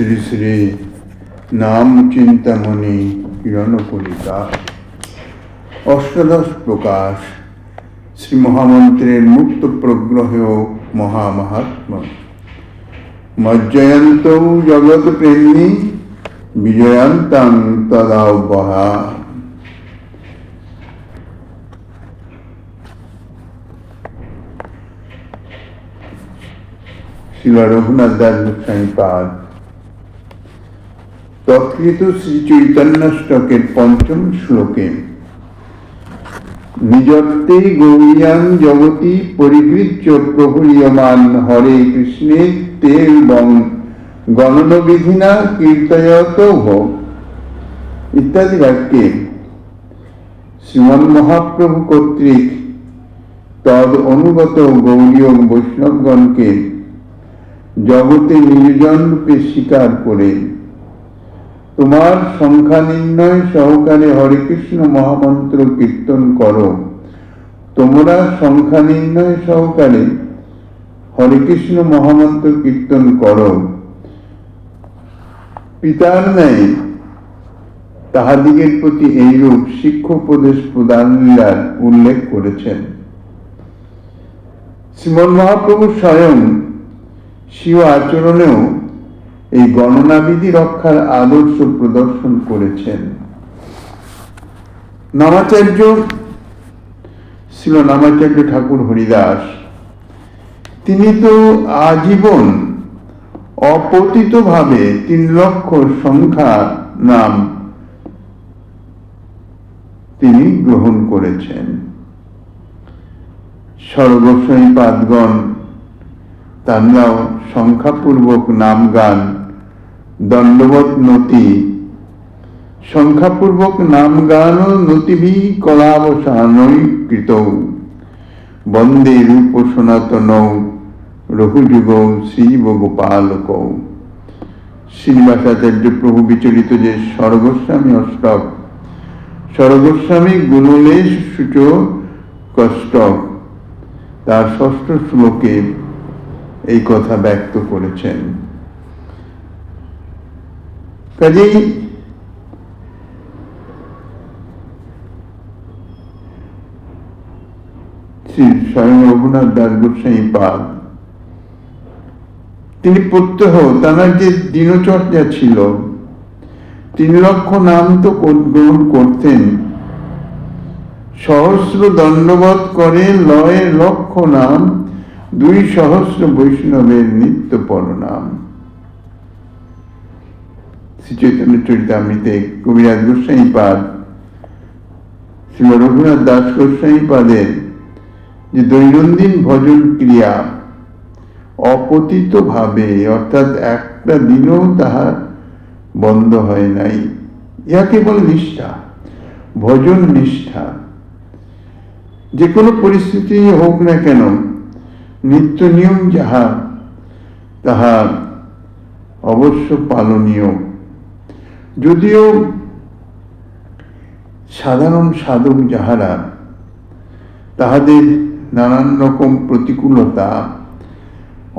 শ্রী শ্রী নাম চিন্তামণি কিরণ কলিতা অষ্টাদশ প্রকাশ শ্রী মহামন্ত্রের মুক্ত প্রগ্রহেয় মহামাহাত্ম্য মজ্জয়ন্ত জগৎ প্রেমী বিজয়ন্তাং তদাবহা। শ্রীল রঘুনাথ দাস গোস্বামীপাদ তৎকৃত শ্রী চৈতন্যষ্টকের পঞ্চম শ্লোকে নিজত্তে গৌরিয়াং জগতি পরিগৃহ্য প্রহূয়মান হরে কৃষ্ণে তে গণনবিধিনা কীর্তয়ত ইত্যাদি বাক্যে শ্রীমন মহাপ্রভু কর্তৃক তদ অনুগত গৌরীয় বৈষ্ণবগণকে জগতে নির্জন রূপে স্বীকার করে তোমার সংখ্যা নির্ণয় সহকারে হরে কৃষ্ণ মহামন্ত্র কীর্তন করো। তোমরা সংখ্যা নির্ণয় সহকারে হরে কৃষ্ণ মহামন্ত্র কীর্তন করো। পিতার ন্যায় তাহাদিগের প্রতি এইরূপ শিক্ষোপদেশ প্রদান লীলার উল্লেখ করেছেন। শ্রীমন মহাপ্রভু স্বয়ং স্বীয় আচরণেও এই গণনাবিধি রক্ষার আদর্শ প্রদর্শন করেছেন। নামাচার্য ছিল নামাচার্য ঠাকুর হরিদাস। তিনি তো আজীবন অপতিত ভাবে 3 লক্ষ সংখ্যা নাম তিনি গ্রহণ করেছেন। সর্বস্বামীপাদগণ তারাও সংখ্যাপূর্বক নাম গান দণ্ডবত নতি সংখ্যাপূর্বক নাম গান নতিভি কলাবসানৈ কৃত বন্দে রূপ সনাতন রঘুযুগ শ্রীব গোপালক। শ্রীনিবাসাচার্য প্রভু বিচলিত যে স্বর্গস্বামী অষ্টক স্বর্গস্বামী গুণলেশ সূচ কষ্টক তার 6ষ্ঠ শ্লোকে এই কথা ব্যক্ত করেছেন। কাজেই শ্রী স্বয়ং রঘুনাথ দাস গোস্বামীপাদ তিনি প্রত্যহ তাঁর যে দিনচর্যা ছিল 3 লক্ষ নাম তো গ্রহণ করতেন, সহস্র দণ্ডবত করে লয় লক্ষ নাম 2 সহস্র বৈষ্ণবের নিত্য পরনাম। শ্রী চৈতন্য চরিতামৃতে কবিরাজ গোস্বামীপাদ শ্রী রঘুনাথ দাস গোস্বামীপাদের যে দৈনন্দিন ভজন ক্রিয়া অপতিত ভাবে অর্থাৎ একটা দিনও তাহার বন্ধ হয় নাই, ইহা কেবল নিষ্ঠা, ভজন নিষ্ঠা। যে কোনো পরিস্থিতি হোক না কেন নিত্য নিয়ম যাহা তাহা অবশ্য পালনীয়। যদিও সাধারণ সাধক যাহারা তাহাদের নানান রকম প্রতিকূলতা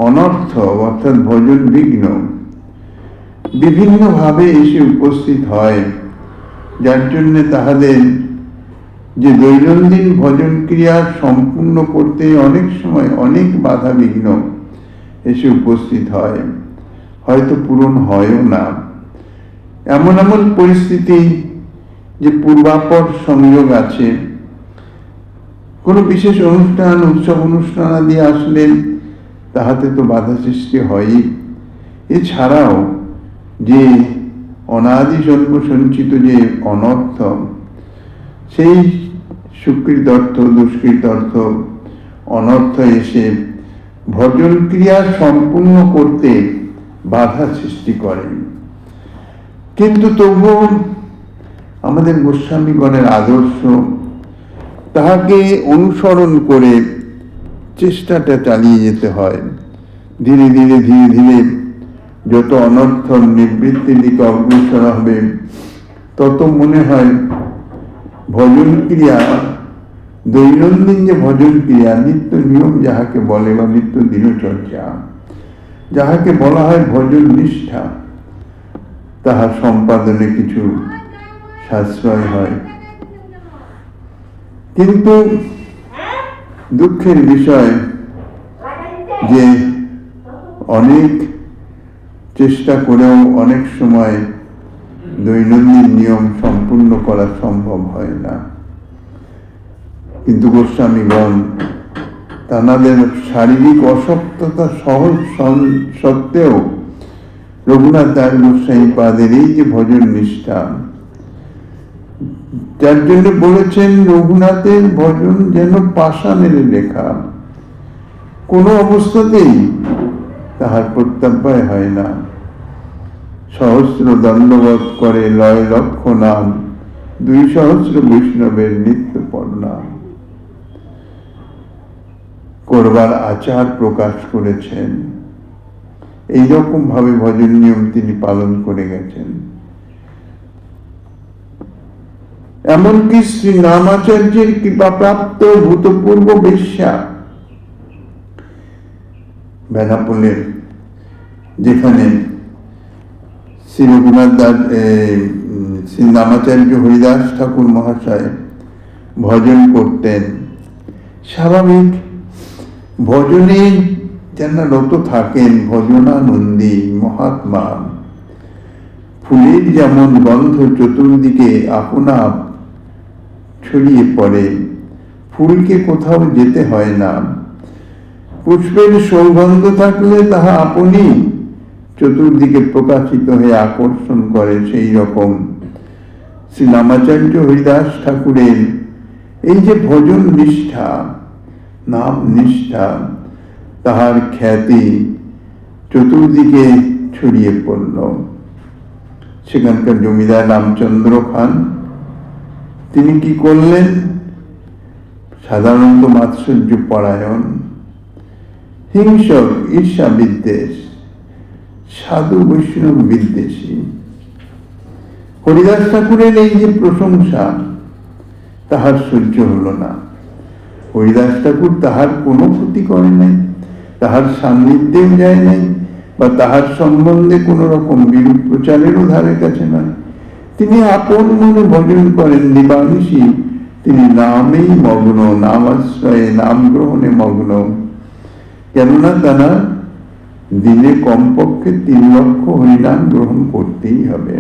অনর্থ অর্থাৎ ভজন বিঘ্ন বিভিন্নভাবে এসে উপস্থিত হয়, যার জন্য তাহাদের যে দৈনন্দিন ভজন ক্রিয়া সম্পূর্ণ করতে অনেক সময় অনেক বাধা বিঘ্ন এসে উপস্থিত হয়, হয়তো পূরণ হয়ও না। এমন এমন পরিস্থিতি যে পূর্বাপর সংযোগ আছে, কোনো বিশেষ অনুষ্ঠান উৎসব অনুষ্ঠান আদি আসলে তাহাতে তো বাধা সৃষ্টি হয়ই। এছাড়াও যে অনাদি জন্ম সঞ্চিত যে অনর্থ, সেই সুকৃত অর্থ দুষ্কৃত অর্থ অনর্থ এসে ভজন ক্রিয়া সম্পূর্ণ করতে বাধা সৃষ্টি করে। কিন্তু তবুও আমাদের গোস্বামীগণের আদর্শ তাহাকে অনুসরণ করে চেষ্টাটা চালিয়ে যেতে হয়। ধীরে ধীরে ধীরে ধীরে যত অনর্থ নিবৃত্তির দিকে অগ্রসর হবে তত মনে হয় ভজন ক্রিয়া, দৈনন্দিন যে ভজন ক্রিয়া নিত্য নিয়ম যাহাকে বলে বা নিত্য দিনচর্যা যাহাকে বলা হয় ভজন নিষ্ঠা, তাহা সম্পাদনে কিছু সাশ্রয় হয়। কিন্তু দুঃখের বিষয় যে অনেক চেষ্টা করেও অনেক সময় দৈনন্দিন নিয়ম সম্পূর্ণ করা সম্ভব হয় না। কিন্তু গোস্বামীগণ তাঁদের শারীরিক অশক্ততা সহজ সত্ত্বেও রঘুনাথ দাস গোস্বামী পাদের এই যে ভজন নিষ্ঠা, যার জন্য বলেছেন রঘুনাথের ভজন যেন পাষাণের লেখা, কোনো অবস্থাতেই তাহার প্রত্যব্যয় হয় না। সহস্র দণ্ডবত করে লয় লক্ষ নাম, 200 বৈষ্ণবের নিত্য প্রণাম করবার আচার প্রকাশ করেছেন। এইরকম ভাবে ভজন নিয়ম তিনি পালন করে গেছেন। এমনকি শ্রী নামাচার্যের কৃপাপ্রাপ্ত ভূতপূর্ব বেশ্যা বেনাপোলের, যেখানে শ্রী রঘুনাথ দাস শ্রী নামাচার্য হরিদাস ঠাকুর মহাশয় ভজন করতেন, স্বাভাবিক ভজনে যেন রত থাকেন ভজনানন্দী মহাত্মা। ফুলের যেমন গন্ধ চতুর্দিকে আপনা ছড়িয়ে পড়ে, ফুলকে কোথাও যেতে হয় না, পুষ্পের সৌগন্ধ থাকলে তাহা আপনি চতুর্দিকে প্রকাশিত হয়ে আকর্ষণ করে, সেই রকম শ্রী নামাচার্য হরিদাস ঠাকুরের এই যে ভজন নিষ্ঠা, নাম নিষ্ঠা, তাহার খ্যাতি চতুর্দিকে ছড়িয়ে পড়ল। সেখানকার জমিদার রামচন্দ্র খান তিনি কি করলেন? সাধারণত মাৎসর্য পরায়ণ, হিংসক, ঈর্ষা বিদ্বেষ, সাধু বৈষ্ণব বিদ্বেষী। হরিদাস ঠাকুরের এই যে প্রশংসা তাহার সহ্য হল না। হরিদাস ঠাকুর তাহার কোনো ক্ষতি করে নাই, তাহার সান্নিধ্যেও যায় নাই, বা তাহার সম্বন্ধে কোন রকম বিরূপ প্রচারেরও ধারে কাছে নয়। তিনি আপন মনে ভজন করেন নিবানিশি, তিনি নামেই মগ্ন, নামাশ্রয়ে নাম গ্রহণে মগ্ন। কেননা তারা দিনে কমপক্ষে 3 লক্ষ হরিনাম গ্রহণ করতেই হবে।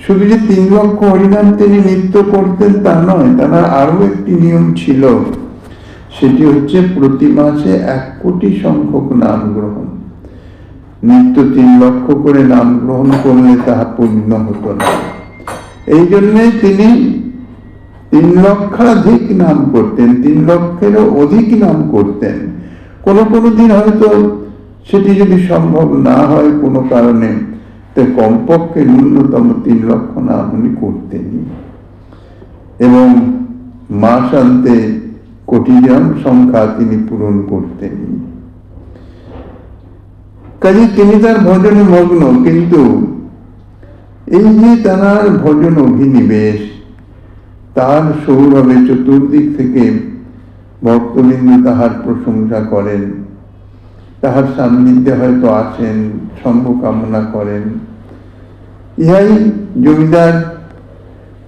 শুধু যে 3 লক্ষ হরিনাম তিনি নিত্য করতেন তা নয়, তারা আরো একটি নিয়ম ছিল, সেটি হচ্ছে প্রতি মাসে 1 কোটি সংখ্যক নাম গ্রহণ। নিত্য 3 লক্ষ করে নাম গ্রহণ করলে তাহা পূর্ণ হতো না। এই জন্য তিনি 3 লক্ষাধিক নাম করতেন, 3 লক্ষেরও অধিক নাম করতেন। কোনো কোনো দিন হয়তো সেটি যদি সম্ভব না হয় কোনো কারণে, তো কমপক্ষে ন্যূনতম 3 লক্ষ নাম উনি করতেনই, এবং মাসান্তে কোটিজন সংখ্যা তিনি পূরণ করতেন। কাজে তিনি তার ভজনে মগ্ন, কিন্তু এই যে তার ভজন অভিনিবেশ, তার সৌরভে চতুর্দিক থেকে ভক্তবৃন্দ তাহার প্রশংসা করেন, তাহার সান্নিধ্যে হয়তো আসেন, সঙ্গ কামনা করেন। ইহাই জমিদার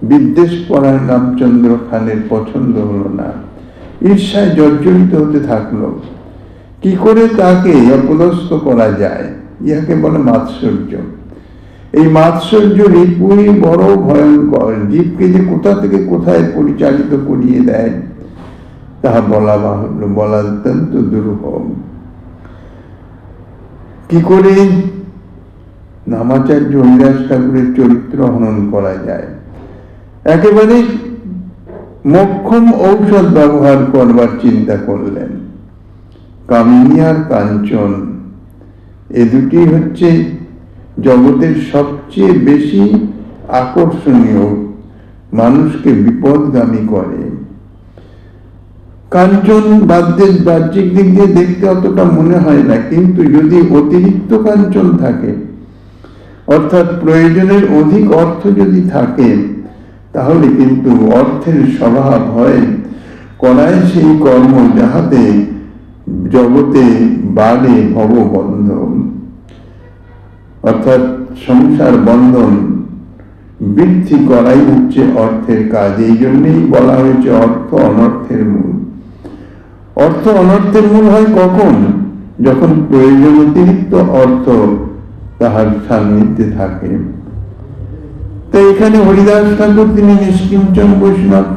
বিদ্বেষ পরায়ণ রামচন্দ্র খানের পছন্দ হলো না, ঈর্ষায় জর্জরিত হতে থাকলো। কি করে তাকে অপদস্থ করা যায়, ইহাকে বলে মাৎসর্য। এই মাৎসর্য রিপুই বড় ভয়ঙ্কর, জীবকে যে কোথা থেকে কোথায় পরিচালিত করিয়ে দেয় তাহা বলা অত্যন্ত দুরূহ। কি করে নামাচার্য হরিদাস ঠাকুরের চরিত্র হনন করা যায়, একেবারে মোক্ষম ঔষধ ব্যবহার করবার চিন্তা করলেন। কামিনী আর কাঞ্চন, এ দুটি হচ্ছে জগতের সবচেয়ে বেশি আকর্ষণীয়, মানুষকে বিপদগামী করে। কাঞ্চন বাহ্যিক দিক দিয়ে দেখতে অতটা মনে হয় না, কিন্তু যদি অতিরিক্ত কাঞ্চন থাকে, অর্থাৎ প্রয়োজনের অধিক অর্থ যদি থাকে, তাহলে কিন্তু অর্থের স্বভাব হয় করায় সেই কর্ম যাহাতে জগতে বাড়ে ভববন্ধ। অর্থাৎ সংসার বন্ধন বৃদ্ধি করাই হচ্ছে অর্থের কাজ। এই জন্যই বলা হয়েছে অর্থ অনর্থের মূল। অর্থ অনর্থের মূল হয় কখন? যখন প্রয়োজন অতিরিক্ত অর্থ তাহার সান্নিধ্যে থাকে। তাই এখানে হরিদাস ঠাকুর তিনি নিষ্কিঞ্চন বৈষ্ণব,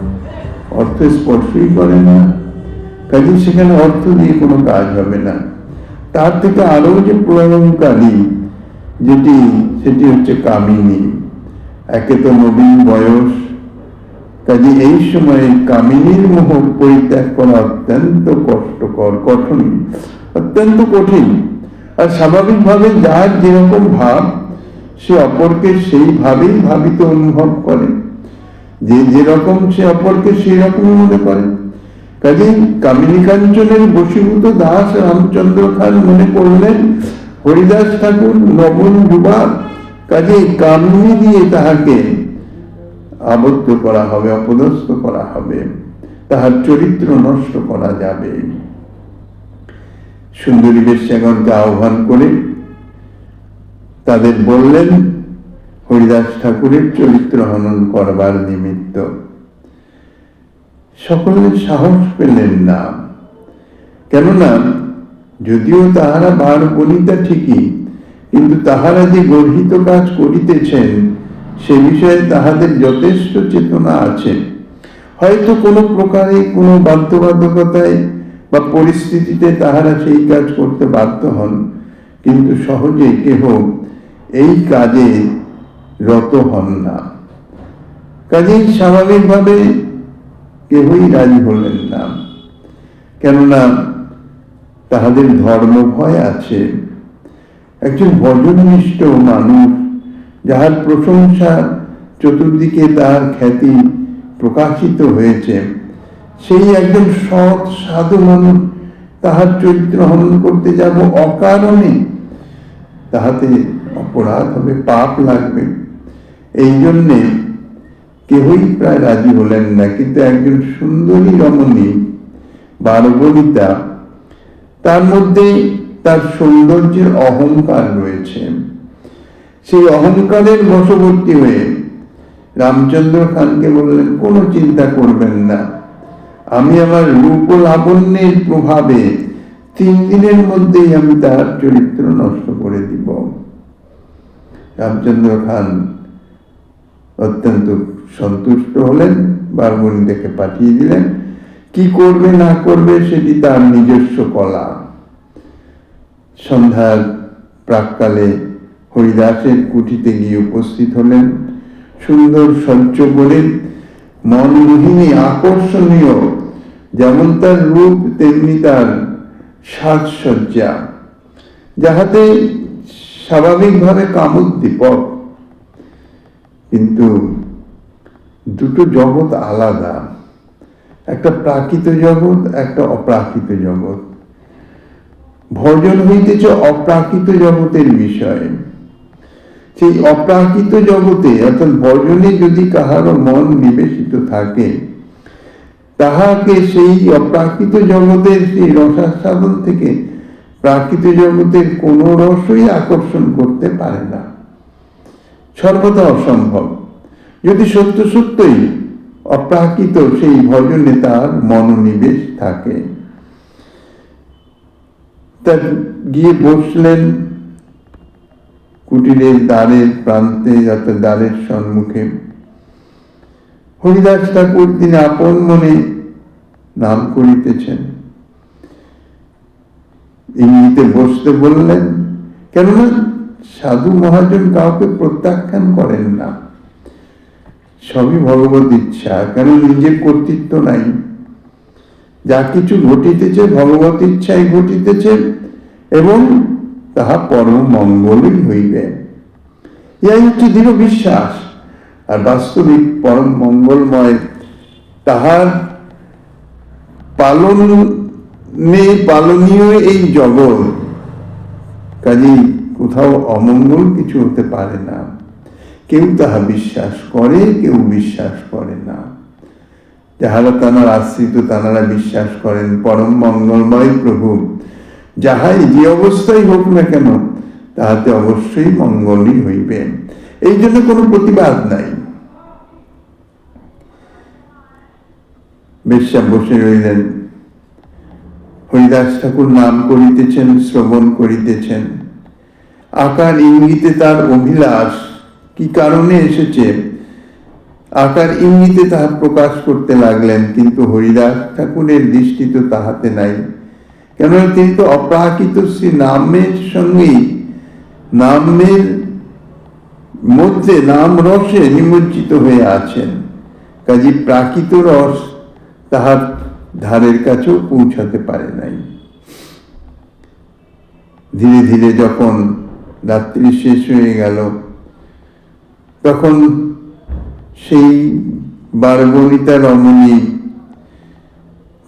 অর্থ স্পর্শই করেন না, কাজে সেখানে অর্থ দিয়ে কোনো কাজ হবে না। তার থেকে আরো যে প্রয়োজনকারী সেটি হচ্ছে কামিনী। একে তো নবীন বয়স, কাজে এই সময়ে কামিনীর মোহ পরিত্যাগ করা অত্যন্ত কষ্টকর, অত্যন্ত কঠিন। আর স্বাভাবিকভাবে যার যেরকম ভাব সে অপরকে সেই ভাবেই ভাবিত অনুভব করে, যে যেরকম সে অপরকে সেই রকমই মনে করে। কাজে কামিনী কাঞ্চনের বশীভূত দাস রামচন্দ্র খান মনে করলেন হরিদাস ঠাকুর নবন যুবক, কাজে কামিনী দিয়ে তাহাকে আবদ্ধ করা হবে, অপদস্থ করা হবে, তাহার চরিত্র নষ্ট করা যাবে। সুন্দরী বেশ্যাগণকে আহ্বান করে তাদের বললেন হরিদাস ঠাকুরের চরিত্র হনন করবার নিমিত্ত। সকলে সাহস পেলেন না, কেননা যদিও তাহারা বার বনিতা ঠিকই, কিন্তু তাহারা যে গর্হিত কাজ করিতেছেন সে বিষয়ে তাহাদের যথেষ্ট চেতনা আছে। হয়তো কোনো প্রকারে কোনো বাধ্যবাধকতায় বা পরিস্থিতিতে তাহারা সেই কাজ করতে বাধ্য হন, কিন্তু সহজে কেহ এই কাজে রত হন না। কাজেই স্বাভাবিকভাবে কেহই রাজি হলেন না, কেননা তাহাদের ধর্ম ভয় আছে। একজন ভজননিষ্ঠ মানুষ, যাহার প্রশংসা চতুর্দিকে তাহার খ্যাতি প্রকাশিত হয়েছে, সেই একজন সৎ সাধু মানুষ তাহার চরিত্র হনন করতে যাব অকারণে, তাহাতে অপরাধ হবে, পাপ লাগবে। এই জন্যে কেহই প্রায় রাজি হলেন না। কিন্তু একজন সুন্দরী রমণী বারবনিতা, তার মধ্যে তার সৌন্দর্যের অহংকার রয়েছে। সেই অহংকারের বশবর্তী হয়ে রামচন্দ্র খানকে বললেন, কোনো চিন্তা করবেন না, আমি আমার রূপ লাবণ্যের প্রভাবে 3 দিনের মধ্যেই আমি তার চরিত্র নষ্ট করে দিব। রামচন্দ্র খান অত্যন্ত সন্তুষ্ট হলেন, বারবনিতাকে পাঠিয়ে দিলেন। কি করবে না করবে সেটি তার নিজস্ব কলা। সন্ধ্যার প্রাক্কালে হরিদাসের কুঠিতে গিয়ে উপস্থিত হলেন। সুন্দর সহ্য বলে মনমোহিনী, আকর্ষণীয়, যেমন তার রূপ তেমনি তার সাজসজ্জা, যাহাতে স্বাভাবিকভাবে কামোদ্দীপক। কিন্তু দুটো জগৎ আলাদা, একটা প্রাকৃত জগৎ, একটা অপ্রাকৃত জগৎ। ভজন হইতেছে অপ্রাকৃত জগতের বিষয়। সেই অপ্রাকৃত জগতে অর্থাৎ ভজনে যদি কাহারও মন নিবেশিত থাকে, তাহাকে সেই অপ্রাকৃত জগতের সেই রসাস্বাদন থেকে প্রাকৃত জগতের কোনো রসই আকর্ষণ করতে পারে না, সর্বদা অসম্ভব। যদি সত্য সত্যই অপ্রাকৃত সেই ভজনে তার মনোনিবেশ থাকে। তা গিয়ে বসলেন কুটিরের দ্বারের প্রান্তে, অর্থাৎ দ্বারের সম্মুখে। হরিদাস ঠাকুর তিনি আপন মনে নাম করিতেছেন। ইঙ্গিতে বসতে বললেন, কেননা সাধু মহাজন কাউকে প্রত্যাখ্যান করেন না, সবই ভগবত ইচ্ছা, কেন নিজের কর্তৃত্ব নাই। যা কিছু ঘটিতেছে ভগবত ইচ্ছায় ঘটিতেছে এবং তাহা পরম মঙ্গলই হইবে, এই হচ্ছে দৃঢ় বিশ্বাস। আর বাস্তবিক পরম মঙ্গলময়, তাহার পালনীয় এই জগৎ, কাজেই কোথাও অমঙ্গল কিছু হতে পারে না। কেউ তাহা বিশ্বাস করে, কেউ বিশ্বাস করে না। যাহারা তাঁর আশ্রিত তাঁরা বিশ্বাস করেন পরম মঙ্গলময় প্রভু যাহাই যে অবস্থায় হোক না কেন তাহাতে অবশ্যই মঙ্গলই হইবে। এই জন্য কোনো প্রতিবাদ নাই। বেশ্যা বসে রইলেন, হরিদাস ঠাকুর নাম করিতেছেন, শ্রবণ করিতেছেন। আকার ইঙ্গিতে তার অভিলাষ কি কারণে এসেছে আকার ইঙ্গিতে তাহা প্রকাশ করতে লাগলেন, কিন্তু হরিদাস ঠাকুরের দৃষ্টি তো তাহাতে নাই। কেননা তিনি তো অপ্রাকৃত শ্রী নামের সঙ্গেই, নামের মধ্যে নাম রসে নিমজ্জিত হয়ে আছেন। কাজে প্রাকৃত রস তাহার ধারের কাছেও পৌঁছাতে পারে নাই। ধীরে ধীরে যখন রাত্রি শেষ হয়ে গেল, তখন সেই বারবনিতা রমণী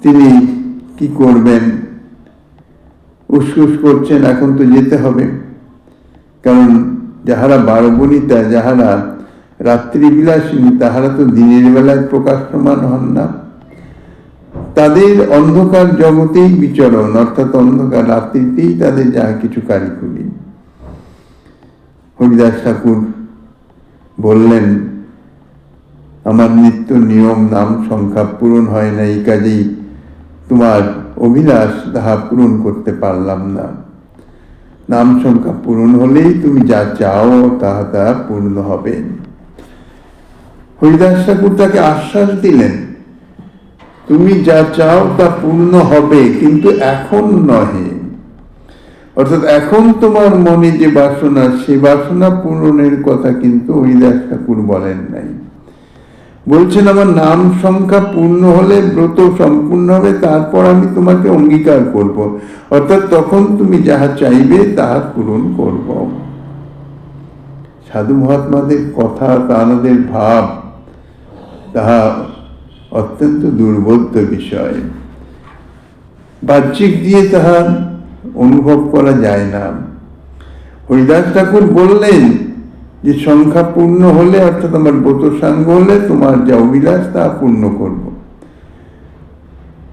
তিনি কি করবেন, উসকুস করছেন, এখন তো যেতে হবে। কারণ যাহারা বারবনিতা, যাহারা রাত্রিবিলাসিনী, তাহারা তো দিনের বেলায় প্রকাশমান হন না। তাদের অন্ধকার জগতেই বিচরণ, অর্থাৎ অন্ধকার রাত্রিতেই তাদের যাহা কিছু কারিকুলি। হরিদাস ঠাকুর বললেন, আমার নিত্য নিয়ম নাম সংখ্যা পূরণ হয় না, এই কাজেই তোমার অভিলাষ তাহা পূরণ করতে পারলাম না। নাম সংখ্যা পূরণ হলেই তুমি যা চাও তাহা পূর্ণ হবে। হরিদাস ঠাকুর তাকে আশ্বাস দিলেন, তুমি যা চাও তা পূর্ণ হবে, কিন্তু এখন নহে। অর্থাৎ এখন তোমার মনে যে বাসনা, সে বাসনা পূরণের কথা কিন্তু হরিদাস ঠাকুর বলেন নাই। বলছেন আমার নাম সংখ্যা পূর্ণ হলে, ব্রত সম্পূর্ণ হবে, তারপর আমি তোমাকে অঙ্গীকার করব। অর্থাৎ তখন তুমি যাহা চাইবে তাহা পূরণ করব। সাধু মহাত্মাদের কথা, তাহাদের ভাব, তাহা অত্যন্ত দুর্বোধ্য বিষয়। বাহ্যিক দিয়ে তাহা অনুভব করা যায় না। হরিদাস ঠাকুর বললেন যে সংখ্যা পূর্ণ হলে, অর্থাৎ আমার ব্রত সাঙ্গ হলে তোমার যা অভিলাষ তা পূর্ণ করব।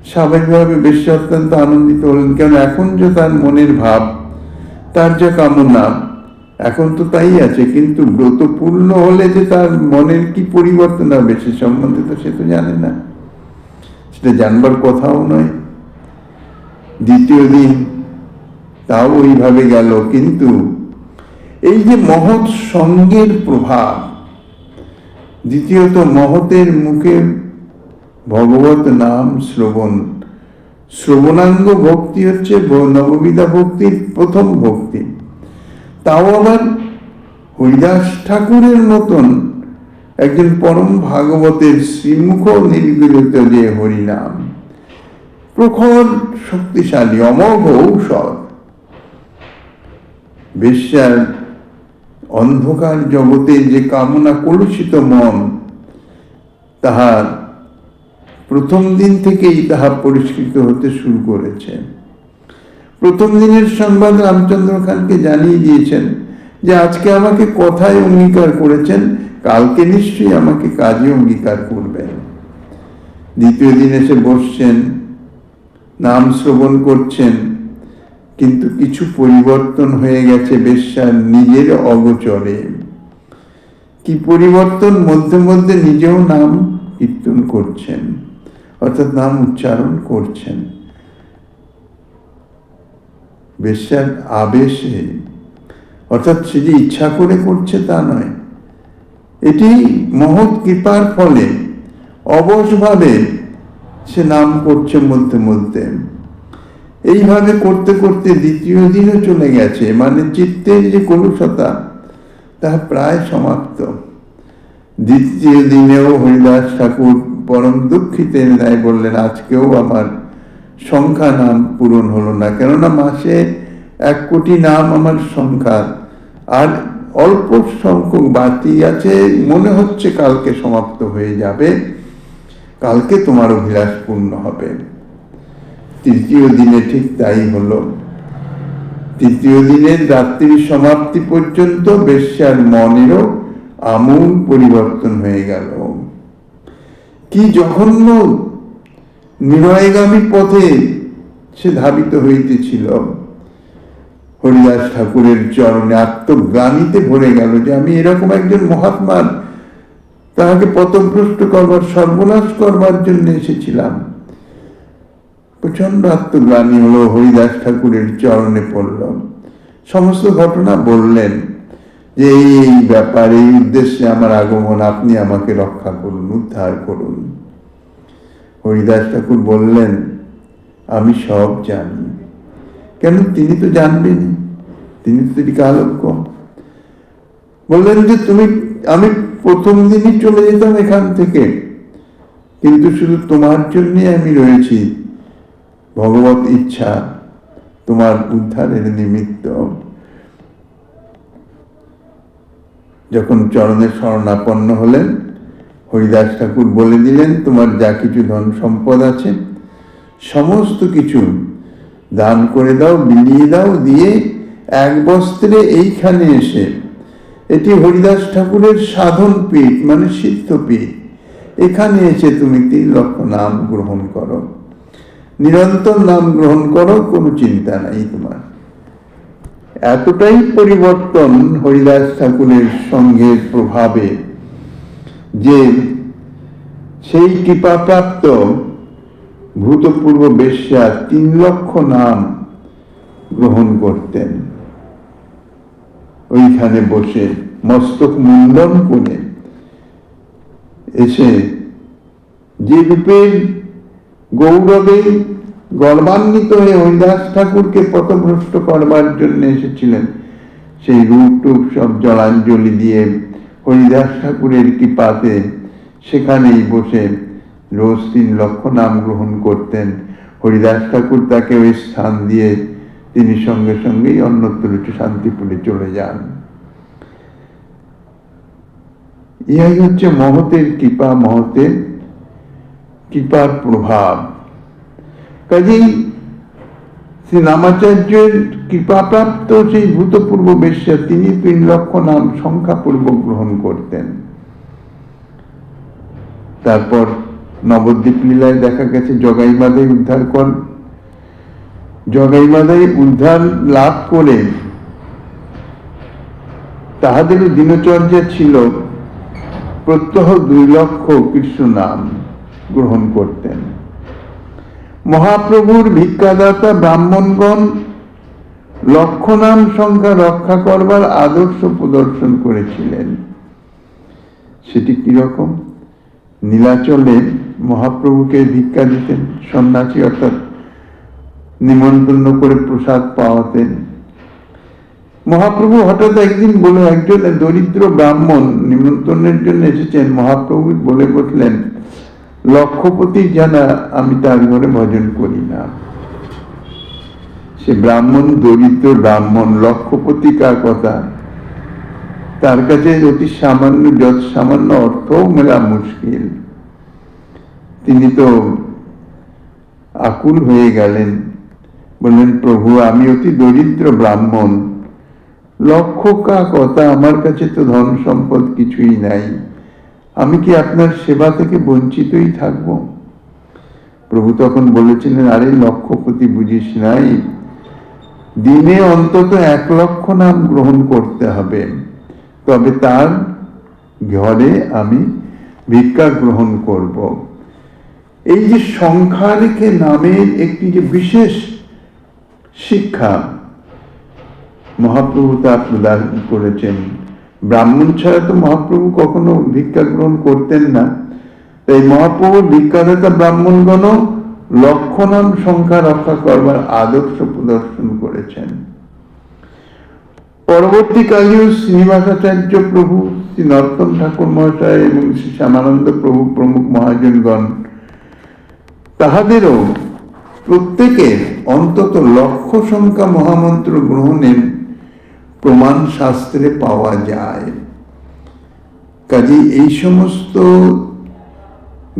স্বাভাবিকভাবে বেশ অত্যন্ত আনন্দিত হলেন, কেন এখন যে তার মনের ভাব, তার যা কামনা, এখন তো তাই আছে, কিন্তু ব্রত পূর্ণ হলে যে তার মনের কি পরিবর্তন হবে সে সম্বন্ধে তো সে তো জানে না, সেটা জানবার কথাও নয়। দ্বিতীয় দিন তাও ওইভাবে গেল, কিন্তু এই যে মহৎ সঙ্গের প্রভাব, দ্বিতীয়ত মহতের মুখে ভগবত নাম শ্রবণ, শ্রবণাঙ্গ ভক্তি হচ্ছে নববিধা ভক্তির প্রথম ভক্তি। তাও আবার হরিদাস ঠাকুরের মতন একজন পরম ভাগবতের শ্রীমুখ নির্গিত যে হরিনাম, প্রখর শক্তিশালী অমোঘ ঔষধ। বেশ্যার অন্ধকার জগতে যে কামনা কলুষিত মন, তাহার প্রথম দিন থেকেই তাহা পরিষ্কৃত হতে শুরু করেছে। প্রথম দিনের সংবাদ রামচন্দ্র খানকে জানিয়ে দিয়েছেন যে আজকে আমাকে কথায় অঙ্গীকার করেছেন, কালকে নিশ্চয়ই আমাকে কাজে অঙ্গীকার করবেন। দ্বিতীয় দিন এসে বসছেন, নাম শ্রবণ করছেন, কিন্তু কিছু পরিবর্তন হয়ে গেছে বেশ্যার নিজের অগোচরে। কি পরিবর্তন? মধ্যে মধ্যে নিজেও নাম কীর্তন করছেন, অর্থাৎ নাম উচ্চারণ করছেন। বেশ্যার আবেশে, অর্থাৎ সে যে ইচ্ছা করে করছে তা নয়, এটি মহৎ কৃপার ফলে অবশভাবে সে নাম করছে মধ্যে মধ্যে। এইভাবে করতে করতে দ্বিতীয় দিনও চলে গেছে, মানে চিত্তের যে কলুষতা তা প্রায় সমাপ্ত। দ্বিতীয় দিনেও হরিদাস ঠাকুর পরম দুঃখিতের ন্যায় বললেন, আজকেও আমার সংখ্যা নাম পূরণ হলো না, কেননা মাসে 1 কোটি নাম আমার সংখ্যা, আর অল্প সংখ্যক বাকি আছে, মনে হচ্ছে কালকে সমাপ্ত হয়ে যাবে, কালকে তোমার অভিলাষ পূর্ণ হবে। তৃতীয় দিনে ঠিক তাই হলো। তৃতীয় দিনের রাত্রি সমাপ্তি পর্যন্ত বেশ্যার মনেরও আমূল পরিবর্তন হয়ে গেল। কি জঘন্য নিরয়গামী পথে সে ধাবিত হইতেছিল। হরিদাস ঠাকুরের চরণে আত্মগ্লানিতে ভরে গেল যে আমি এরকম একজন মহাত্মার, তাহাকে পথভ্রষ্ট করবার, সর্বনাশ করবার জন্য এসেছিলাম। প্রচন্ড আত্মগ্লানি হলো, হরিদাস ঠাকুরের চরণে পড়ল, সমস্ত ঘটনা বললেন যে এই ব্যাপার, এই উদ্দেশ্যে আমার আগমন, আপনি আমাকে রক্ষা করুন, উদ্ধার করুন। হরিদাস ঠাকুর বললেন আমি সব জানি। কেন? তিনি তো জানবেনই, তিনি তো ত্রিকালজ্ঞ। বললেন যে আমি প্রথম দিনই চলে যেতাম এখান থেকে, কিন্তু শুধু তোমার জন্যে আমি রয়েছি, ভগবত ইচ্ছা তোমার উদ্ধারের নিমিত্ত। যখন চরণে শরণাপন্ন হলেন, হরিদাস ঠাকুর বলে দিলেন তোমার যা কিছু ধন সম্পদ আছে সমস্ত কিছু দান করে দাও, বিলিয়ে দাও, দিয়ে এক বস্ত্রে এইখানে এসে, এটি হরিদাস ঠাকুরের সাধন পীঠ, মানে সিদ্ধপীঠ, এখানে এসে তুমি 3 লক্ষ নাম গ্রহণ করো, নিরন্তর নাম গ্রহণ করো, কোনো চিন্তা নাই তোমার। এতটাই পরিবর্তন হরিদাস ঠাকুরের সঙ্গে প্রভাবে যে সেই কৃপাপ্রাপ্ত ভূতপূর্ব বেশ্যা 3 লক্ষ নাম গ্রহণ করতেন ওইখানে বসে, মস্তক মুন্ডন করে। এসে যে রূপের গৌরবে গর্বান্বিত হয়ে হরিদাস ঠাকুরকে পথভ্রষ্ট করবার জন্য এসেছিলেন, সেই রূপ টুপ সব জলাঞ্জলি দিয়ে হরিদাস ঠাকুরের কৃপাতে সেখানেই বসে রোজ 3 লক্ষ নাম গ্রহণ করতেন। হরিদাস ঠাকুর তাকে ওই স্থান দিয়ে তিনি সঙ্গে সঙ্গেই অন্যত্র শান্তিপুরে চলে যান। ইহাই হচ্ছে মহতের কৃপা, মহতের কৃপার প্রভাব। কাজেই শ্রী রামাচার্যের কৃপাপ্রাপ্ত সেই ভূতপূর্ব বেশ্যা তিনি 3 লক্ষ নাম সংখ্যাপূর্বক গ্রহণ করতেন। তারপর নবদ্বীপ লীলায় দেখা গেছে জগাই মাদাই উদ্ধার করেন। জগাই মাদাই উদ্ধার লাভ করে তাহাদেরও দিনচর্যা ছিল প্রত্যহ 2 লক্ষ কৃষ্ণ নাম গ্রহণ করতেন। মহাপ্রভুর ভিক্ষাদাতা ব্রাহ্মণগণ লক্ষ নাম সংখ্যা রক্ষা করবার আদর্শ প্রদর্শন করেছিলেন। সেটি কিরকম? নীলাচলে মহাপ্রভুকে ভিক্ষা দিতেন, সন্ন্যাসী অর্থাৎ নিমন্ত্রণ করে প্রসাদ পাওয়াতেন। মহাপ্রভু হঠাৎ একদিন বলে, একজন দরিদ্র ব্রাহ্মণ নিমন্ত্রণের জন্য এসেছেন, মহাপ্রভু বলে বসলেন লক্ষপতি জানা আমি তার ঘরে ভজন করি না। সে ব্রাহ্মণ, দরিদ্র ব্রাহ্মণ, লক্ষপতি কার কথা, তার কাছে অতি সামান্য, যত সামান্য অর্থও মেলা মুশকিল। তিনি তো আকুল হয়ে গেলেন, বললেন প্রভু আমি অতি দরিদ্র ব্রাহ্মণ, লক্ষ কা কথা, আমার কাছে তো ধন সম্পদ কিছুই নাই, আমি কি আপনার সেবা থেকে বঞ্চিতই থাকব? প্রভু তখন বলেছিলেন আরে লক্ষপতি বুঝিস নাই, দিনে অন্তত 1 লক্ষ নাম গ্রহণ করতে হবে, তবে তার ঘরে আমি ভিক্ষা গ্রহণ করব। এই যে সংখ্যা রেখে নামের একটি যে বিশেষ শিক্ষা মহাপ্রভু তা প্রদান করেছেন। ব্রাহ্মণ ছাড়া তো মহাপ্রভু কখনো ভিক্ষা গ্রহণ করতেন না, তাই মহাপ্রভুর ভিক্ষাদাতা ব্রাহ্মণগণ লক্ষ নাম সংখ্যা রক্ষা করবার আদর্শ প্রদর্শন করেছেন। পরবর্তীকালেও শ্রীনিবাসাচার্য প্রভু, শ্রী নরোত্তম ঠাকুর মহাশয় এবং শ্রী শ্যামানন্দ প্রভু প্রমুখ মহাজনগণ, তাহাদেরও প্রত্যেকের অন্তত লক্ষ সংখ্যা মহামন্ত্র গ্রহণের প্রমাণ শাস্ত্রে পাওয়া যায়। কাজেই এই সমস্ত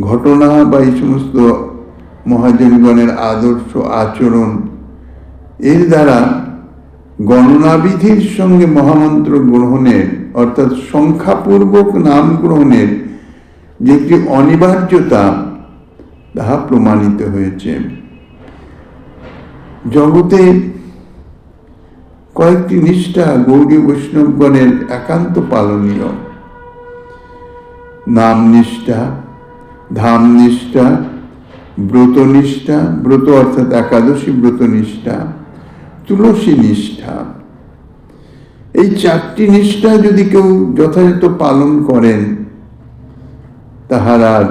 ঘটনা বা এই সমস্ত মহাজনগণের আদর্শ আচরণ, এর দ্বারা গণনাবিধির সঙ্গে মহামন্ত্র গ্রহণের অর্থাৎ সংখ্যাপূর্বক নাম গ্রহণের যে একটি অনিবার্যতা তাহা প্রমাণিত হয়েছে। জগতে কয়েকটি নিষ্ঠা গৌড়ী বৈষ্ণবগণের একান্ত পালনীয়: নাম নিষ্ঠা, ধাম নিষ্ঠা, ব্রত নিষ্ঠা, ব্রত অর্থাৎ একাদশী ব্রত নিষ্ঠা, তুলসী নিষ্ঠা। এই চারটি নিষ্ঠা যদি কেউ যথাযথ পালন করেন, তাহার আর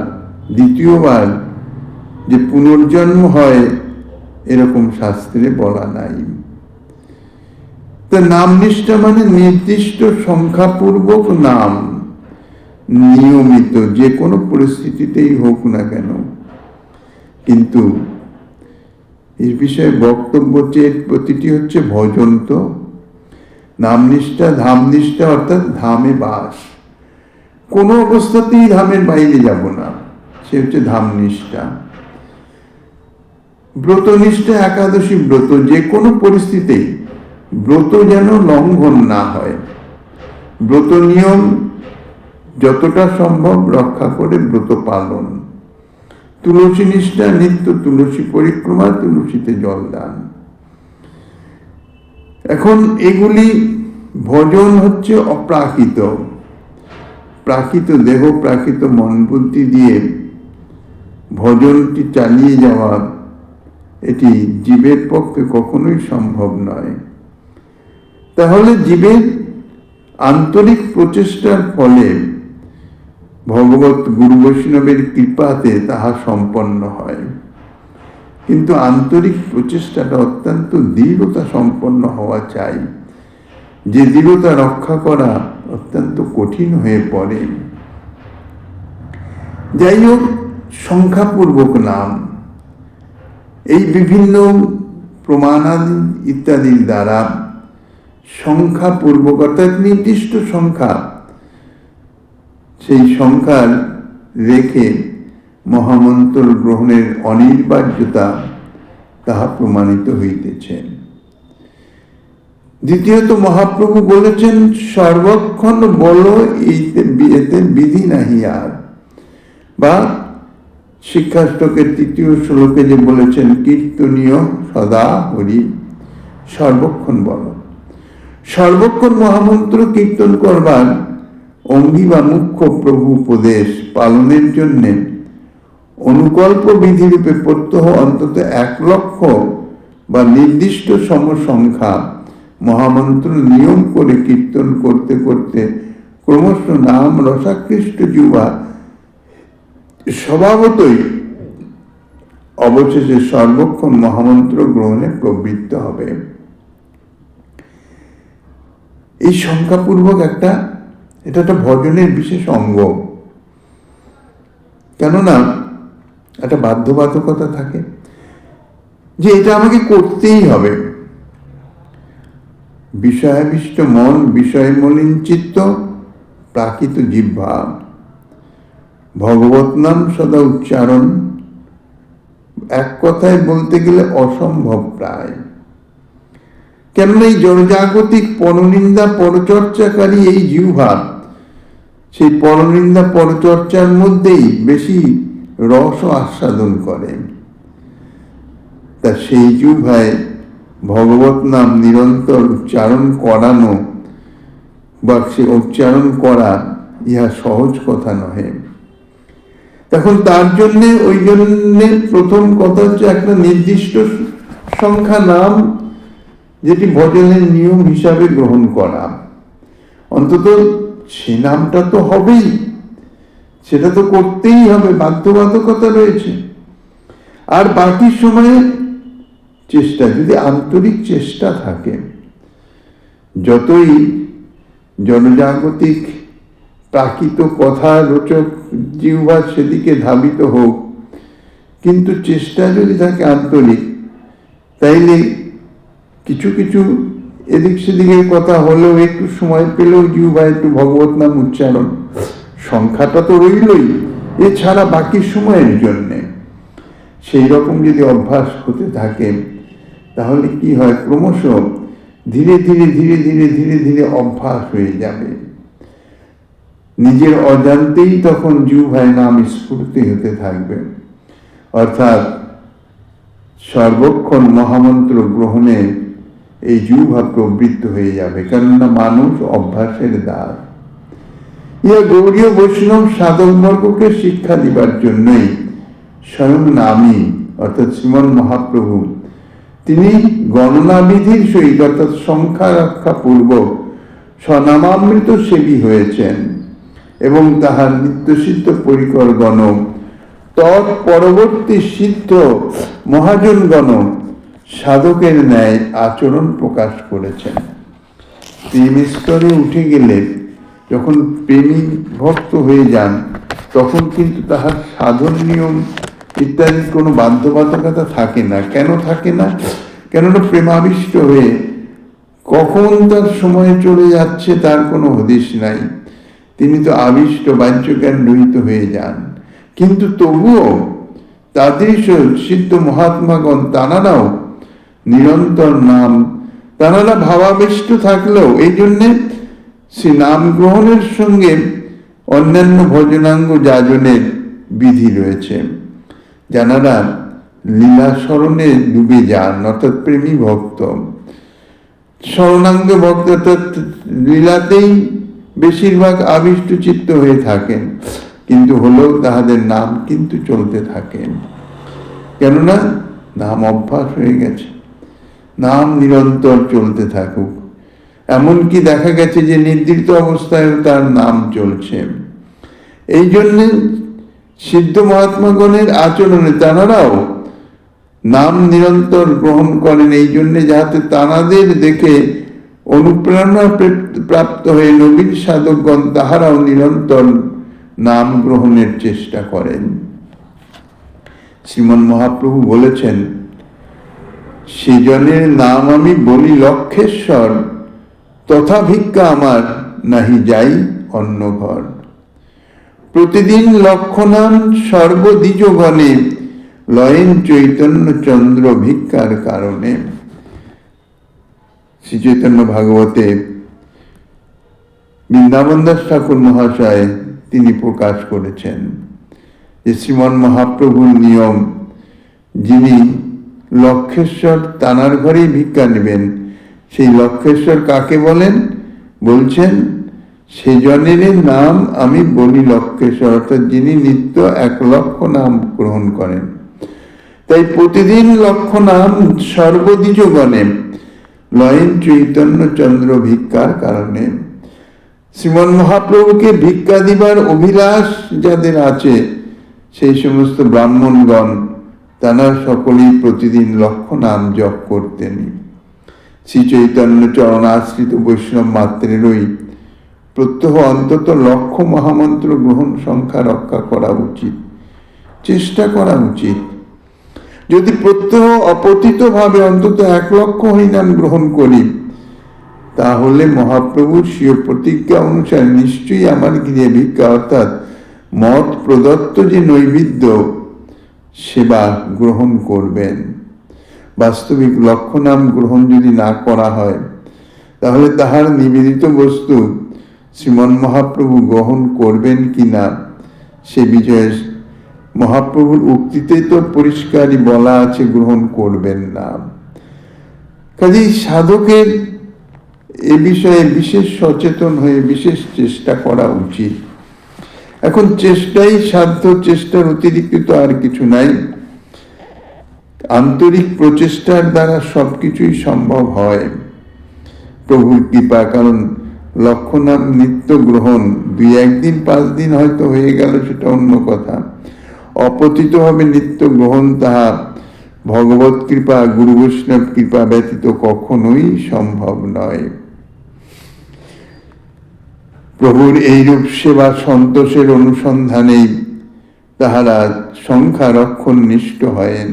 দ্বিতীয়বার যে পুনর্জন্ম হয় এরকম শাস্ত্রে বলা নাই। তা নাম নিষ্ঠা মানে নির্দিষ্ট সংখ্যাপূর্বক নাম নিয়মিত যে কোনো পরিস্থিতিতেই হোক না কেন। কিন্তু এই বিষয়ে বক্তব্য প্রতিটি হচ্ছে ভজন। তো নাম নিষ্ঠা, ধাম নিষ্ঠা অর্থাৎ ধামে বাস, কোনো অবস্থাতেই ধামের বাইরে যাব না, সে হচ্ছে ধাম নিষ্ঠা। ব্রত নিষ্ঠা, একাদশী ব্রত, যে কোনো পরিস্থিতিতেই ব্রত যেন লঙ্ঘন না হয়, ব্রত নিয়ম যতটা সম্ভব রক্ষা করে ব্রত পালন। তুলসী নিষ্ঠা, নিত্য তুলসী পরিক্রমা, তুলসীতে জল দান। এখন এগুলি ভজন হচ্ছে অপ্রাকৃত, প্রাকৃত দেহ, প্রাকৃত মন বুদ্ধি দিয়ে ভজনটি চালিয়ে যাওয়া, এটি জীবের পক্ষে কখনোই সম্ভব নয়। তাহলে জীবের আন্তরিক প্রচেষ্টার ফলে ভগবত গুরু বৈষ্ণবের কৃপাতে তাহা সম্পন্ন হয়। কিন্তু আন্তরিক প্রচেষ্টাটা অত্যন্ত দৃঢ়তা সম্পন্ন হওয়া চাই, যে দৃঢ়তা রক্ষা করা অত্যন্ত কঠিন হয়ে পড়ে। যাই হোক, সংখ্যাপূর্বক নাম, এই বিভিন্ন প্রমাণাদি ইত্যাদির দ্বারা সংখ্যাপূর্বক অর্থাৎ নির্দিষ্ট সংখ্যা, সেই সংখ্যার রেখে মহামন্ত্র গ্রহণের অনিবার্যতা তাহা প্রমাণিত হইতেছে। দ্বিতীয়ত মহাপ্রভু বলেছেন, সর্বক্ষণ বল এতে বিধি নাহি আর, বা শিক্ষাষ্টকের 3য় শ্লোকে যে বলেছেন, কীর্তনীয় সদা হরি, সর্বক্ষণ বল। সর্বক্ষণ মহামন্ত্র কীর্তন করবার অঙ্গী বা মুখ্য প্রভু উপদেশ পালনের জন্য অনুকল্প বিধিরূপে প্রত্যহ অন্তত 1 লক্ষ বা নির্দিষ্ট সমসংখ্যা মহামন্ত্র নিয়ম করে কীর্তন করতে করতে ক্রমশ নাম রসাকৃষ্ট যুবা স্বভাবতই অবশেষে সর্বক্ষণ মহামন্ত্র গ্রহণে প্রবৃত্ত হবে। এই সংখ্যাপূর্বক এটা একটা ভজনের বিশেষ অঙ্গ। কেননা একটা বাধ্যবাধকতা থাকে যে এটা আমাকে করতেই হবে। বিষয়াবিষ্ট মন, বিষয় মলিন চিত্ত, প্রাকৃত জিহ্বা, ভগবত নাম সদা উচ্চারণ, এক কথায় বলতে গেলে অসম্ভব প্রায়। কেননা এই জনজাগতিক পরনিন্দা পরচর্চাকারী এই জিহ্বা সেই পরনিন্দা পরচর্চার মধ্যেই বেশি রস আস্বাদন করে। তা সেই জিহ্বায় ভগবত নাম নিরন্তর উচ্চারণ করানো বা সে উচ্চারণ করা ইহা সহজ কথা নহে। তখন তার জন্য ওই জন্য প্রথম কথা হচ্ছে একটা নির্দিষ্ট সংখ্যা নাম যেটি ভজনের নিয়ম হিসাবে গ্রহণ করা। অন্তত সে নামটা তো হবেই, সেটা তো করতেই হবে, বাধ্যবাধকতা রয়েছে। আর বাকি সময়ে চেষ্টা, যদি আন্তরিক চেষ্টা থাকে, যতই জনজাগতিক প্রাকৃত কথা রোচক জিহ্বা সেদিকে ধাবিত হোক, কিন্তু চেষ্টা যদি থাকে আন্তরিক, তাইলে কিছু কিছু এদিক সেদিকের কথা হলেও একটু সময় পেলেও জিহ্বা একটু ভগবত নাম উচ্চারণ, সংখ্যাটা তো রইলই, এছাড়া বাকি সময়ের জন্যে সেই রকম যদি অভ্যাস হতে থাকে, তাহলে কি হয়, ক্রমশ ধীরে ধীরে ধীরে ধীরে ধীরে ধীরে অভ্যাস হয়ে যাবে। নিজের অজান্তেই তখন জিহ্বায় নাম স্ফূর্তি হতে থাকবে। অর্থাৎ সর্বক্ষণ মহামন্ত্র গ্রহণে এই জিহ্বা প্রবৃত্ত হয়ে যাবে, কেননা মানুষ অভ্যাসের দ্বার। ইহা গৌড়ীয় বৈষ্ণব সাধকবর্গকে শিক্ষা দিবার জন্যই স্বয়ং নামী অর্থাৎ শ্রীমন মহাপ্রভু তিনি গণনাবিধির সহিত অর্থাৎ সংখ্যা রক্ষা পূর্বক স্বনামামৃত সেবী হয়েছেন এবং তাহার নিত্যসিদ্ধ পরিকরগণ তৎপরবর্তী সিদ্ধ মহাজনগণ সাধকের ন্যায় আচরণ প্রকাশ করেছেন। প্রেম স্তরে উঠে গেলে যখন প্রেমী ভক্ত হয়ে যান তখন কিন্তু তাহার সাধন নিয়ম ইত্যাদি কোনো বাধ্যবাধকতা থাকে না। কেন থাকে না? কেননা প্রেমাবিষ্ট হয়ে কখন তার সময় চলে যাচ্ছে তার কোনো হদিশ নাই। তিনি তো আবিষ্ট বাহ্যজ্ঞান রহিত হয়ে যান, কিন্তু তবুও তাদের সিদ্ধ মহাত্মাগণ তাঁরাও নিরন্তর নাম, তাঁরা ভাবাবিষ্ট থাকলেও এই জন্যে সে নাম গ্রহণের সঙ্গে অন্যান্য ভজনাঙ্গ যাজনের বিধি রয়েছে। যারা লীলা স্মরণে ডুবে যান অর্থাৎ প্রেমী ভক্ত, শরণাঙ্গ ভক্ত অর্থাৎ লীলাতেই বেশিরভাগ আবিষ্ট চিত্ত হয়ে থাকেন, কিন্তু হলেও তাহাদের নাম কিন্তু চলতে থাকেন, কেননা নাম অভ্যাস হয়ে গেছে। নাম নিরন্তর চলতে থাকুক, এমনকি দেখা গেছে যে নিদ্রিত অবস্থায় তার নাম চলছে। এই জন্যে সিদ্ধ মহাত্মাগণের আচরণে তাঁরাও নাম নিরন্তর গ্রহণ করেন, এই জন্যে যাতে তাঁদের দেখে অনুপ্রেরণা প্রাপ্ত হয়ে নবীন সাধকগণ তাহারাও নিরন্তর নাম গ্রহণের চেষ্টা করেন। শ্রীমন মহাপ্রভু বলেছেন, সেজনের নাম আমি বলি লক্ষেশ্বর, তথা ভিক্ষা আমার নাহি যাই অন্য ঘর। প্রতিদিন লক্ষ নাম সর্বদ্বিজগণে, লয়েন চৈতন্য চন্দ্র ভিক্ষার কারণে। শ্রী চৈতন্য ভাগবতে বৃন্দাবন দাস ঠাকুর মহাশয় তিনি প্রকাশ করেছেন যে শ্রীমন মহাপ্রভুর নিয়ম, যিনি লক্ষেশ্বর তানার ঘরেই ভিক্ষা নেবেন, সেই লক্ষেশ্বর কাকে বলেন? বলছেন সেজনের নাম আমি বলি লক্ষেশ্বর, অর্থাৎ যিনি নিত্য 1,00,000 নাম গ্রহণ করেন। তাই প্রতিদিন লক্ষ নাম সর্বদ্বিজগণে, লয়েন চৈতন্য চন্দ্র ভিক্ষার কারণে। শ্রীমন মহাপ্রভুকে ভিক্ষা দিবার অভিলাষ যাদের আছে সেই সমস্ত ব্রাহ্মণগণ তারা সকলেই প্রতিদিন লক্ষ নাম জপ করতেন। শ্রী চৈতন্য চরণাশ্রিত বৈষ্ণব মাত্রেরই প্রত্যহ অন্তত 1,00,000 মহামন্ত্র গ্রহণ সংখ্যা রক্ষা করা উচিত, চেষ্টা করা উচিত। যদি প্রত্যহ অপতিত ভাবে অন্তত 1,00,000 হরিনাম গ্রহণ করি, তাহলে মহাপ্রভুর স্বীয় প্রতিজ্ঞা অনুসারে নিশ্চয়ই আমার গৃহে ভিক্ষা অর্থাৎ মত প্রদত্ত যে নৈবেদ্য সেবা গ্রহণ করবেন। বাস্তবিক লক্ষ নাম গ্রহণ যদি না করা হয় তাহলে তাহার নিবেদিত বস্তু শ্রীমন মহাপ্রভু গ্রহণ করবেন কিনা সে বিষয়ে মহাপ্রভুর উক্তিতে তো পরিষ্কারই বলা আছে, গ্রহণ করবেন না। কাজেই সাধকের এ বিষয়ে বিশেষ সচেতন হয়ে বিশেষ চেষ্টা করা উচিত। এখন চেষ্টাই সাধ্য, চেষ্টার অতিরিক্ত আর কিছু নাই। আন্তরিক প্রচেষ্টার দ্বারা সবকিছুই সম্ভব হয় প্রভুর কৃপা। কারণ লক্ষ নাম নিত্য গ্রহণ 2-1 দিন 5 দিন হয়তো হয়ে গেল, সেটা অন্য কথা। অপতিত ভাবে নিত্য গ্রহণ তাহা ভগবত কৃপা, গুরু বৈষ্ণব কৃপা ব্যতীত কখনোই সম্ভব নয়। প্রভুর এইরূপ সেবা সন্তোষের অনুসন্ধানেই তাহারা সংখ্যা রক্ষণ নিষ্ঠ হয়েন।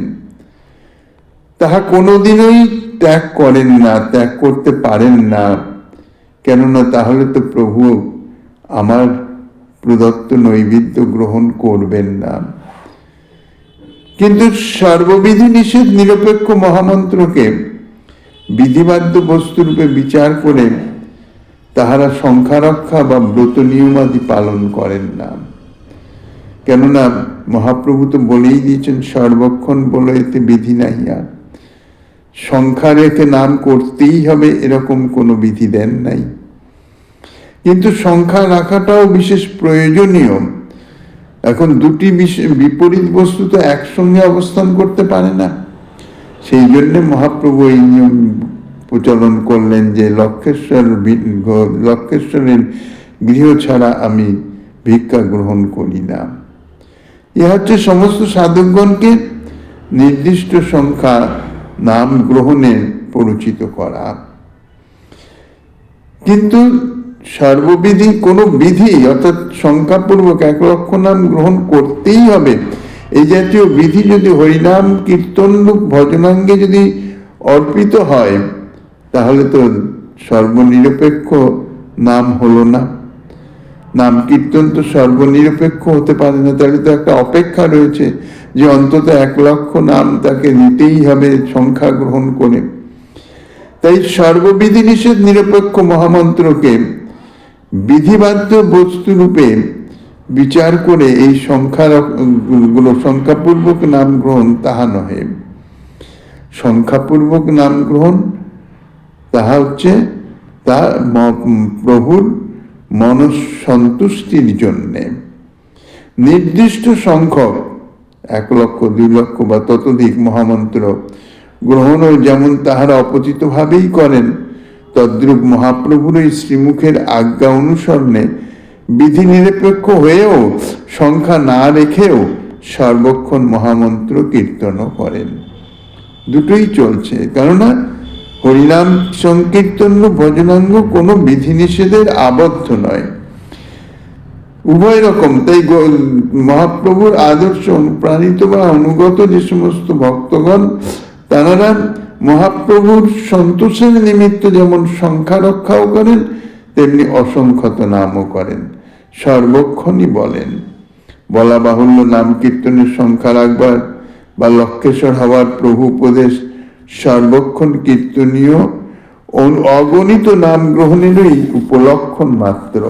তাহা কোনোদিনই ত্যাগ করেন না, ত্যাগ করতে পারেন না, কেননা তাহলে তো প্রভু আমার প্রদত্ত নৈবেদ্য গ্রহণ করবেন না। কিন্তু সর্ববিধি নিষেধ নিরপেক্ষ মহামন্ত্রকে বিধিবাদ্য বস্তুরূপে বিচার করে তাহারা সংখ্যা রক্ষা বা ব্রত নিয়মাদি পালন করেন না। কেননা মহাপ্রভু তো বলেই দিয়েছেন, সর্বক্ষণ বলো এতে বিধি নাহিয়া। সংখ্যা রেখে নাম করতেই হবে এরকম কোনো বিধি দেন নাই, কিন্তু সংখ্যা রাখাটাও বিশেষ প্রয়োজনীয়। এখন দুটি বিপরীত বস্তু তো একসঙ্গে অবস্থান করতে পারে না, সেই জন্য মহাপ্রভু এই নিয়ম প্রচলন করলেন যে লক্ষেশ্বরের গৃহ ছাড়া আমি ভিক্ষা গ্রহণ করি না। এ হচ্ছে সমস্ত সাধকগণকে নির্দিষ্ট সংখ্যা নাম গ্রহণে পরিচিত করা। কিন্তু সর্ববিধি কোনো বিধি অর্থাৎ সংখ্যাপূর্বক 1 লক্ষ নাম গ্রহণ করতেই হবে, এই জাতীয় বিধি যদি হরিনাম কীর্তন রূপ ভজনাঙ্গে যদি অর্পিত হয় তাহলে তো সর্বনিরপেক্ষ নাম হলো না। নাম কীর্তন তো সর্বনিরপেক্ষ হতে পারে না, তাহলে তো একটা অপেক্ষা রয়েছে যে অন্তত 1 লক্ষ নাম তাকে নিতেই হবে সংখ্যা গ্রহণ করে। তাই সর্ববিধি নিষেধ নিরপেক্ষ মহামন্ত্রকে বিধিবাদ্য বস্তু রূপে বিচার করে এই সংখ্যাপূর্বক নাম গ্রহণ তাহা নহে। সংখ্যাপূর্বক নাম গ্রহণ তাহা হচ্ছে তা প্রভুর মনঃসন্তুষ্টির জন্যে। নির্দিষ্ট সংখ্যক 1 লক্ষ 2 লক্ষ বা ততোধিক মহামন্ত্র গ্রহণও যেমন তাহারা অপচিত ভাবেই করেন, তদ্রূপ মহাপ্রভুর এই শ্রীমুখের আজ্ঞা অনুসরণে বিধি নিরপেক্ষ হয়েও সংখ্যা না রেখেও সর্বক্ষণ মহামন্ত্র কীর্তনও করেন। দুটোই চলছে, কেননা হরিনাম সংকীর্তন ভজনাঙ্গ কোনো বিধিনিষেধের আবদ্ধ নয়, উভয় রকম। তাই মহাপ্রভুর আদর্শ অনুপ্রাণিত বা অনুগত যে সমস্ত ভক্তগণ তারা মহাপ্রভুর সন্তোষের নিমিত্ত যেমন সংখ্যা রক্ষাও করেন তেমনি অসংখ্যত নামও করেন, সর্বক্ষণই বলেন। বলা বাহুল্য নাম কীর্তনের সংখ্যা রাখবার বা লক্ষেশ্বর হওয়ার প্রভু উপদেশ সর্বক্ষণ কীর্তনীয় অগণিত নাম গ্রহণেরই উপলক্ষণ মাত্র।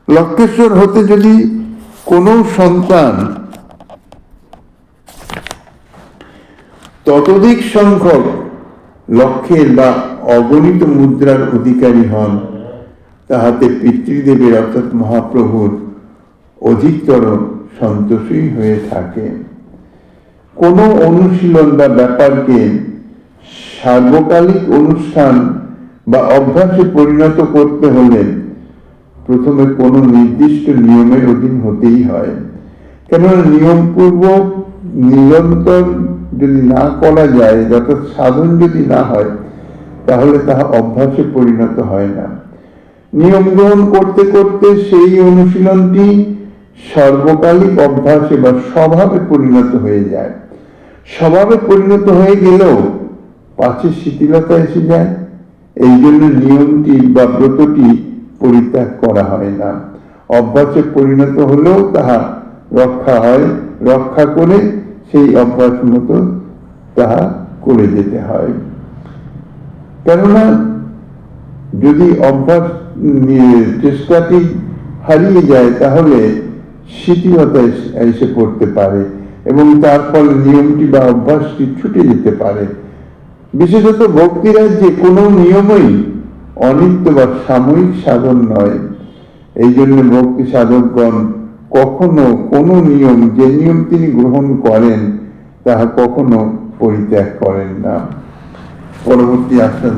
লক্ষেশ্বর হতে যদি কোনো সন্তান ততোধিক সংখ্যক লক্ষের বা অগণিত মুদ্রার অধিকারী হন, তাহাতে পিতৃদেবের অর্থাৎ মহাপ্রভুর অধিকতর সন্তোষই হয়ে থাকে। কোনো অনুশীলন বা ব্যাপারকে সার্বকালিক অনুষ্ঠান বা অভ্যাসে পরিণত করতে হলে প্রথমে কোনো নির্দিষ্ট নিয়মের অধীন হতেই হয়। কেননা নিয়মপূর্বক নিরন্তর যদি না করা যায়, অর্থাৎ সাধন যদি না হয়, তাহলে তাহা অভ্যাসে পরিণত হয় না। নিয়ম গ্রহণ করতে করতে সেই অনুশীলনটি সর্বকালিক অভ্যাসে বা স্বভাবে পরিণত হয়ে যায়। স্বভাবে পরিণত হয়ে গেলেও পাছে শিথিলতা এসে যায়, এই জন্য নিয়মটি বা ব্রতটি পরিত্যাগ করা হয় না। অভ্যাসে পরিণত হলেও তাহা রক্ষা হয়, রক্ষা করে সেই অভ্যাস মতো তাহা করে যেতে হয়। কেননা যদি অভ্যাস চেষ্টাটি হারিয়ে যায় তাহলে শিথিলতা এসে পড়তে পারে এবং তার ফলে নিয়মটি বা অভ্যাসটি ছুটে যেতে পারে। বিশেষত ভক্তিরাজ্যে কোনো নিয়মই অনিত্য বা সাময়িক সাধন নয়। এই জন্য ভক্তি সাধকগণ কখনো কোনো নিয়ম, যে নিয়ম তিনি গ্রহণ করেন তাহা কখনো পরিত্যাগ করেন না। পরবর্তী আশ্বাস